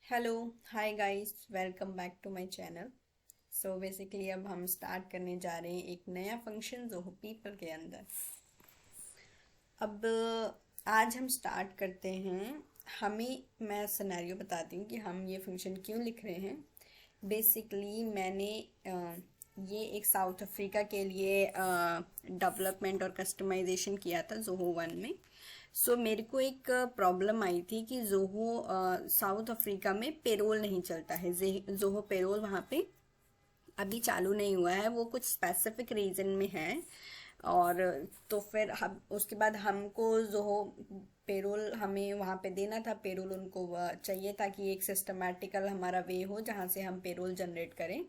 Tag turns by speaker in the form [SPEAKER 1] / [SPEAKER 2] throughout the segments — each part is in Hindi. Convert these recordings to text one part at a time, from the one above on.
[SPEAKER 1] Hello hi guys, welcome back to my channel. So basically अब हम स्टार्ट करने जा रहे हैं एक नया फंक्शन जो हो पीपल के अंदर। अब आज हम स्टार्ट करते हैं। मैं सिनेरियो बताती हूँ कि हम ये फंक्शन क्यों लिख रहे हैं। बेसिकली मैंने ये एक साउथ अफ्रीका के लिए डेवलपमेंट और कस्टमाइजेशन किया था जोहो वन में। मेरे को एक प्रॉब्लम आई थी कि जोहो साउथ अफ्रीका में पेरोल नहीं चलता है। जोहो पेरोल वहाँ पे अभी चालू नहीं हुआ है, वो कुछ स्पेसिफिक रीजन में है। और तो फिर हम उसके बाद हमको जोहो पेरोल हमें वहाँ पे देना था। पेरोल उनको चाहिए था कि एक सिस्टमेटिकल हमारा वे हो जहाँ से हम पेरोल जनरेट करें।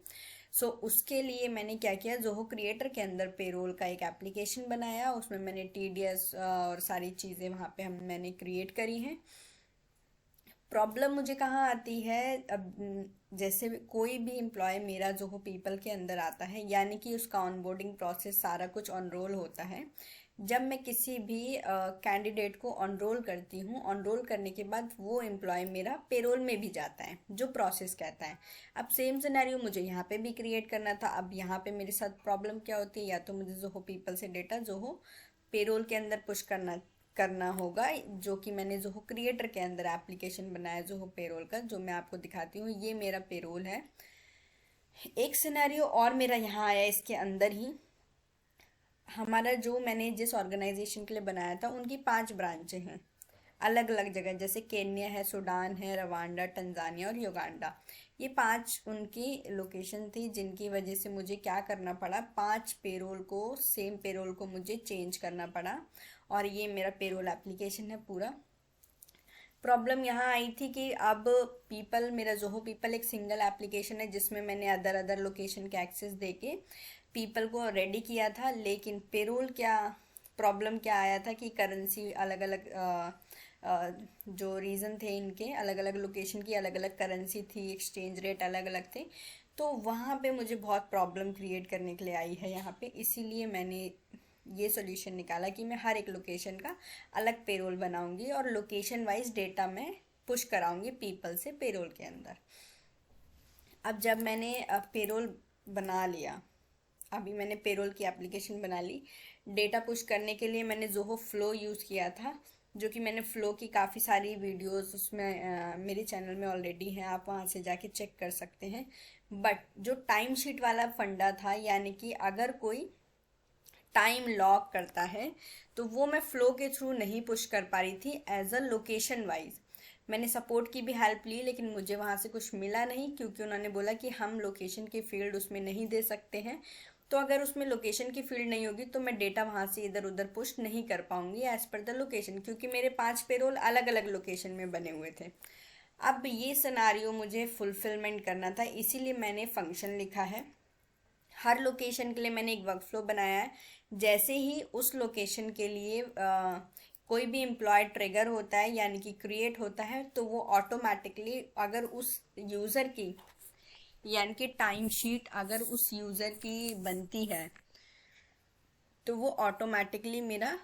[SPEAKER 1] उसके लिए मैंने क्या किया, जोहो क्रिएटर के अंदर पेरोल का एक एप्लीकेशन बनाया। उसमें मैंने टीडीएस और सारी चीज़ें वहाँ पे हम मैंने क्रिएट करी हैं। प्रॉब्लम मुझे कहाँ आती है, अब जैसे कोई भी एम्प्लॉय मेरा जो हो पीपल के अंदर आता है, यानी कि उसका ऑनबोर्डिंग प्रोसेस सारा कुछ ऑनरोल होता है। जब मैं किसी भी कैंडिडेट को ऑनरोल करती हूँ, ऑनरोल करने के बाद वो एम्प्लॉय मेरा पेरोल में भी जाता है जो प्रोसेस कहता है। अब सेम सिनेरियो मुझे यहाँ पे भी क्रिएट करना था। अब यहाँ पे मेरे साथ प्रॉब्लम क्या होती है, या तो मुझे जो हो पीपल से डेटा जो हो पेरोल के अंदर पुश करना करना होगा, जो कि मैंने जो हो क्रिएटर के अंदर एप्लीकेशन बनाया जो हो पेरोल का, जो मैं आपको दिखाती हूँ। ये मेरा पेरोल है। एक सिनेरियो और मेरा यहाँ आया इसके अंदर ही। हमारा जो मैंने जिस ऑर्गेनाइजेशन के लिए बनाया था उनकी 5 ब्रांचें हैं अलग अलग जगह, जैसे केन्या है, सूडान है, रवांडा, टंजानिया और युगांडा। ये 5 उनकी लोकेशन थी, जिनकी वजह से मुझे क्या करना पड़ा, 5 पेरोल को, सेम पेरोल को मुझे चेंज करना पड़ा। और ये मेरा पेरोल एप्लीकेशन है पूरा। प्रॉब्लम यहाँ आई थी कि अब पीपल, मेरा जोहो पीपल एक सिंगल एप्लीकेशन है जिसमें मैंने अदर अदर लोकेशन के एक्सेस देके पीपल को रेडी किया था। लेकिन पेरोल क्या प्रॉब्लम क्या आया था कि करेंसी अलग अलग, जो रीज़न थे इनके, अलग अलग लोकेशन की अलग अलग करेंसी थी, एक्सचेंज रेट अलग अलग थे। तो वहाँ पे मुझे बहुत प्रॉब्लम क्रिएट करने के लिए आई है यहाँ पे। इसीलिए मैंने ये सॉल्यूशन निकाला कि मैं हर एक लोकेशन का अलग पेरोल बनाऊंगी और लोकेशन वाइज डेटा मैं पुश कराऊंगी पीपल से पेरोल के अंदर। अब जब मैंने पेरोल बना लिया, अभी मैंने पेरोल की एप्लीकेशन बना ली। डेटा पुश करने के लिए मैंने जोहो फ्लो यूज़ किया था, जो कि मैंने फ्लो की काफ़ी सारी वीडियोस उसमें मेरे चैनल में ऑलरेडी हैं, आप वहाँ से जाके चेक कर सकते हैं। बट जो टाइम शीट वाला फंडा था, यानी कि अगर कोई टाइम लॉक करता है तो वो मैं फ्लो के थ्रू नहीं पुश कर पा रही थी एज अ लोकेशन वाइज। मैंने सपोर्ट की भी हेल्प ली, लेकिन मुझे वहाँ से कुछ मिला नहीं, क्योंकि उन्होंने बोला कि हम लोकेशन की फील्ड उसमें नहीं दे सकते हैं। तो अगर उसमें लोकेशन की फील्ड नहीं होगी तो मैं डेटा वहाँ से इधर उधर पुश नहीं कर पाऊंगी एज पर द लोकेशन, क्योंकि मेरे 5 पेरोल अलग अलग लोकेशन में बने हुए थे। अब ये सिनारियो मुझे फुलफिलमेंट करना था, इसीलिए मैंने फंक्शन लिखा है। हर लोकेशन के लिए मैंने एक वर्कफ्लो बनाया है। जैसे ही उस लोकेशन के लिए कोई भी एम्प्लॉय ट्रिगर होता है, यानी कि क्रिएट होता है, तो वो ऑटोमेटिकली, अगर उस यूज़र की, यानी कि टाइम शीट अगर उस यूज़र की बनती है, तो वो ऑटोमेटिकली मेरा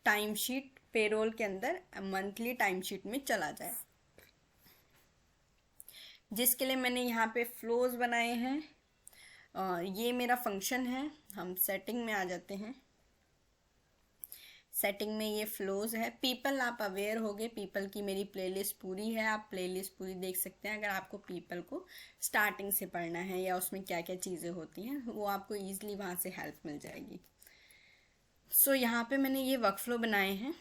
[SPEAKER 1] टाइम शीट पेरोल के अंदर मंथली टाइम शीट में चला जाए, जिसके लिए मैंने यहाँ पे फ्लोज बनाए हैं। ये मेरा फंक्शन है। हम सेटिंग में आ जाते हैं। सेटिंग में ये फ्लोज है। पीपल, आप अवेयर होगे, पीपल की मेरी प्लेलिस्ट पूरी है, आप प्लेलिस्ट पूरी देख सकते हैं। अगर आपको पीपल को स्टार्टिंग से पढ़ना है या उसमें क्या क्या चीज़ें होती हैं, वो आपको ईजिली वहाँ से हेल्प मिल जाएगी। यहाँ पे मैंने ये वर्कफ्लो बनाए हैं,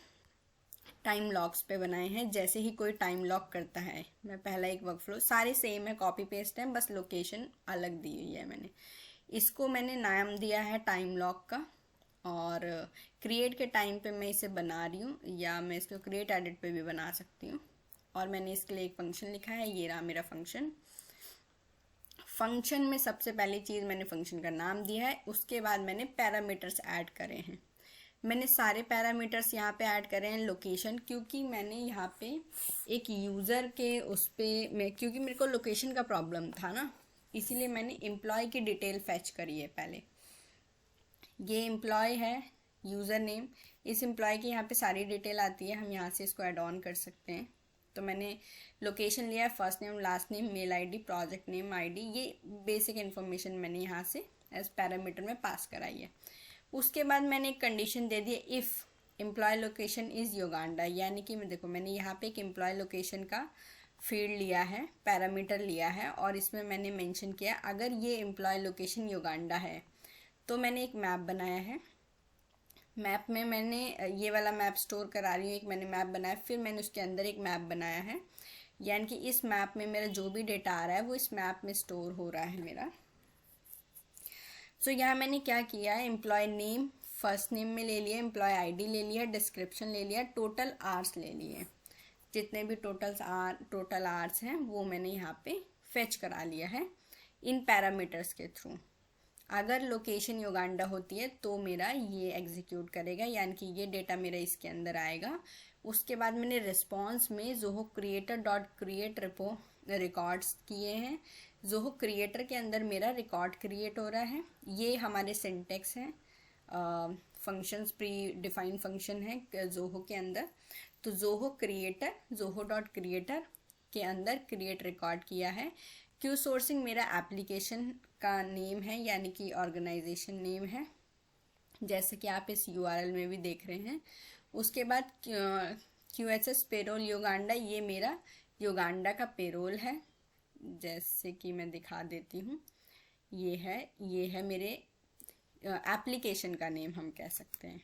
[SPEAKER 1] टाइम लॉक्स पे बनाए हैं। जैसे ही कोई टाइम लॉक करता है, मैं पहला एक वर्कफ्लो, सारे सेम है, कॉपी पेस्ट है, बस लोकेशन अलग दी हुई है मैंने। इसको मैंने नाम दिया है टाइम लॉक का। और क्रिएट के टाइम पे मैं इसे बना रही हूँ, या मैं इसको क्रिएट एडिट पे भी बना सकती हूँ। और मैंने इसके लिए एक फंक्शन लिखा है, ये रहा मेरा फंक्शन। फंक्शन में सबसे पहली चीज़ मैंने फंक्शन का नाम दिया है, उसके बाद मैंने पैरामीटर्स ऐड करे हैं। मैंने सारे पैरामीटर्स यहाँ पे ऐड करे हैं। लोकेशन, क्योंकि मैंने यहाँ पे एक यूज़र के उस पर क्योंकि मेरे को लोकेशन का प्रॉब्लम था ना, इसीलिए मैंने एम्प्लॉय की डिटेल फैच करी है पहले। ये एम्प्लॉय है, यूज़र नेम, इस एम्प्लॉय की यहाँ पे सारी डिटेल आती है, हम यहाँ से इसको ऐड ऑन कर सकते हैं। तो मैंने लोकेशन लिया है, first name, last name, mail ID, project name, ID, ये बेसिक इन्फॉर्मेशन मैंने यहाँ से एज पैरामीटर में पास कराई है। उसके बाद मैंने एक कंडीशन दे दी, if employee location is Uganda, यानी कि मैं देखो मैंने यहाँ पे एक एम्प्लॉय लोकेशन का फील्ड लिया है, पैरामीटर लिया है, और इसमें मैंने मेंशन किया अगर ये एम्प्लॉय लोकेशन युगांडा है तो मैंने एक मैप बनाया है। मैप में मैंने ये वाला मैप स्टोर करा रही हूँ, एक मैंने मैप बनाया, फिर मैंने उसके अंदर एक मैप बनाया है, यानी कि इस मैप में मेरा जो भी डेटा आ रहा है वो इस मैप में स्टोर हो रहा है मेरा। सो यहाँ मैंने क्या किया है, एम्प्लॉय नेम फर्स्ट नेम में ले लिया, एम्प्लॉय आईडी ले लिया, डिस्क्रिप्शन ले लिया, टोटल आवर्स ले लिए, जितने भी टोटल आवर्स हैं वो मैंने यहाँ पे फेच करा लिया है इन पैरामीटर्स के थ्रू। अगर लोकेशन युगांडा होती है तो मेरा ये एग्जीक्यूट करेगा, यानी कि ये डेटा मेरा इसके अंदर आएगा। उसके बाद मैंने रिस्पॉन्स में Zoho creator dot create repo records किए हैं। जोहो क्रिएटर के अंदर मेरा रिकॉर्ड क्रिएट हो रहा है, ये हमारे सिंटेक्स हैं, फंक्शंस प्री डिफाइंड फंक्शन है जोहो के अंदर। तो Zoho creator, Zoho dot creator के अंदर क्रिएट रिकॉर्ड किया है। क्यू सोर्सिंग मेरा एप्लीकेशन का नेम है, यानी कि ऑर्गेनाइजेशन नेम है, जैसे कि आप इस यूआरएल में भी देख रहे हैं। उसके बाद QHS पेरोल युगांडा, ये मेरा युगांडा का पेरोल है, जैसे कि मैं दिखा देती हूँ, ये है मेरे एप्लीकेशन का नेम हम कह सकते हैं,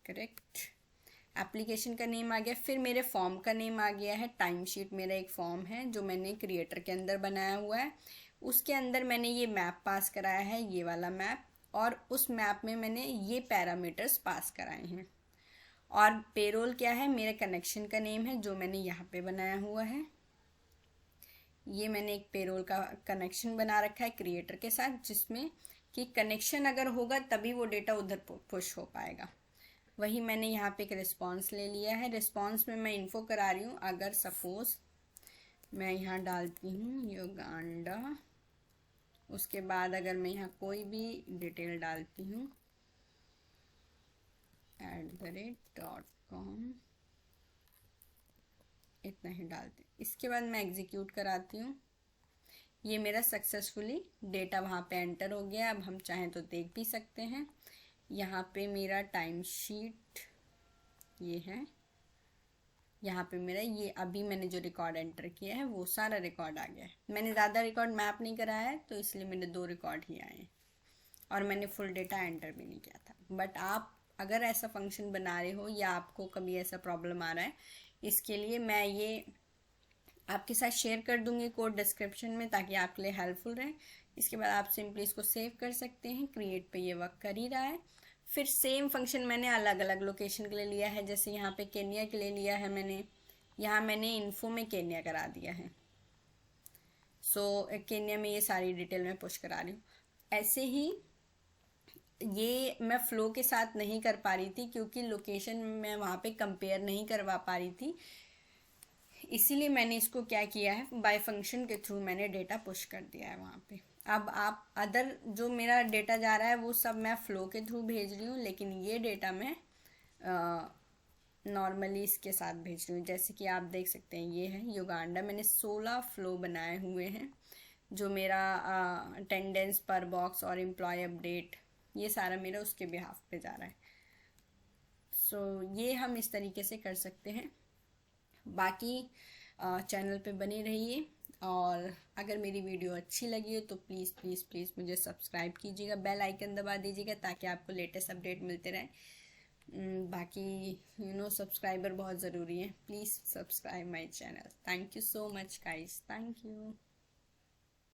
[SPEAKER 1] करेक्ट। एप्लीकेशन का नेम आ गया। फिर मेरे फॉर्म का नेम आ गया है, टाइम शीट मेरा एक फॉर्म है जो मैंने क्रिएटर के अंदर बनाया हुआ है। उसके अंदर मैंने ये मैप पास कराया है, ये वाला मैप, और उस मैप में मैंने ये पैरामीटर्स पास कराए हैं। और पेरोल क्या है, मेरे कनेक्शन का नेम है जो मैंने यहाँ पे बनाया हुआ है। ये मैंने एक पेरोल का कनेक्शन बना रखा है क्रिएटर के साथ, जिसमें कि कनेक्शन अगर होगा तभी वो डेटा उधर पुश हो पाएगा। वही मैंने यहाँ पे एक रिस्पॉन्स ले लिया है। रिस्पॉन्स में मैं इन्फो करा रही हूँ, अगर सपोज मैं यहाँ डालती हूँ युगांडा, उसके बाद अगर मैं यहाँ कोई भी डिटेल डालती हूँ @.com, इतना ही डालती हूँ। इसके बाद मैं एग्जीक्यूट कराती हूँ। ये मेरा सक्सेसफुली डेटा वहाँ पे एंटर हो गया। अब हम चाहें तो देख भी सकते हैं। यहाँ पे मेरा टाइम शीट ये है, यहाँ पे मेरा ये अभी मैंने जो रिकॉर्ड एंटर किया है वो सारा रिकॉर्ड आ गया है। मैंने ज़्यादा रिकॉर्ड मैप नहीं कराया है तो इसलिए मेरे 2 रिकॉर्ड ही आए हैं, और मैंने फुल डेटा एंटर भी नहीं किया था। बट आप अगर ऐसा फंक्शन बना रहे हो या आपको कभी ऐसा प्रॉब्लम आ रहा है, इसके लिए मैं ये आपके साथ शेयर कर दूंगी कोड डिस्क्रिप्शन में, ताकि आपके लिए हेल्पफुल रहे। इसके बाद आप सिंपली इसको सेव कर सकते हैं। क्रिएट पे ये वर्क कर ही रहा है। फिर सेम फंक्शन मैंने अलग अलग लोकेशन के लिए लिया है, जैसे यहाँ पे केन्या के लिए लिया है मैंने, यहाँ मैंने इन्फो में केन्या करा दिया है। सो केन्या में ये सारी डिटेल मैं पुश करा रही हूँ। ऐसे ही ये मैं फ्लो के साथ नहीं कर पा रही थी, क्योंकि लोकेशन मैं वहाँ पे कंपेयर नहीं करवा पा रही थी, इसीलिए मैंने इसको क्या किया है, बाय फंक्शन के थ्रू मैंने डेटा पुश कर दिया है वहाँ पे। अब आप अदर जो मेरा डेटा जा रहा है वो सब मैं फ्लो के थ्रू भेज रही हूँ, लेकिन ये डेटा मैं नॉर्मली इसके साथ भेज रही हूँ। जैसे कि आप देख सकते हैं ये है युगांडा, मैंने 16 फ्लो बनाए हुए हैं, जो मेरा अटेंडेंस पर बॉक्स और एम्प्लॉय अपडेट, ये सारा मेरा उसके बिहाफ पे जा रहा है। सो ये हम इस तरीके से कर सकते हैं। बाकी चैनल पे बने रहिए, और अगर मेरी वीडियो अच्छी लगी हो तो प्लीज़ प्लीज़ प्लीज़ मुझे सब्सक्राइब कीजिएगा, बेल आइकन दबा दीजिएगा, ताकि आपको लेटेस्ट अपडेट मिलते रहें। बाकी सब्सक्राइबर बहुत ज़रूरी है। Please subscribe my channel. Thank you so much guys, thank you.